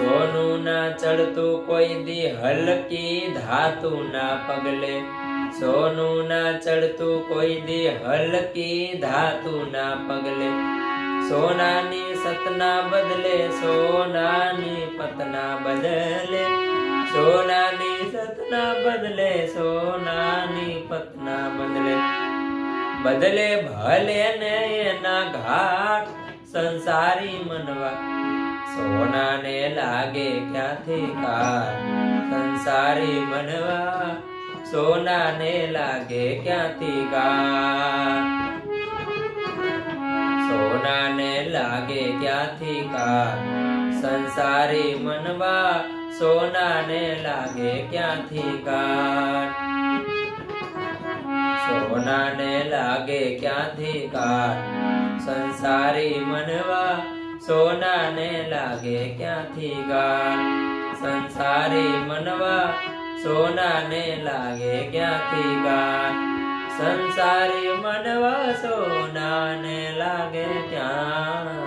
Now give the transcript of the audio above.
સોનું ના ચડતું કોઈ દી હલકી ધાતુ ના પગલે સોનું ના ચડતું કોઈ દી હલકી ધાતુ ના પગલે સોનાની સતના બદલે સોનાની પતના બદલે સોનાની સતના બદલે સોનાની પતના બદલે બદલે ભલે ને એના ઘાટ સંસારી મનવા સોનાને લાગે ક્યાંથી કાર સંસારી મનવા સોનાને લાગે ક્યાંથી કાર સોનાને લાગે ક્યાંથી કાર સંસારી મનવા સોનાને લાગે ક્યાંથી કાર સોનાને લાગે ક્યાંથી કાર સંસારી મનવા સોનાને લાગે ક્યાંથી કાર સંસારી મનવા સોનાને લાગે ક્યાંથી કાર સંસારી મનવા સોનાને લાગે ક્યાં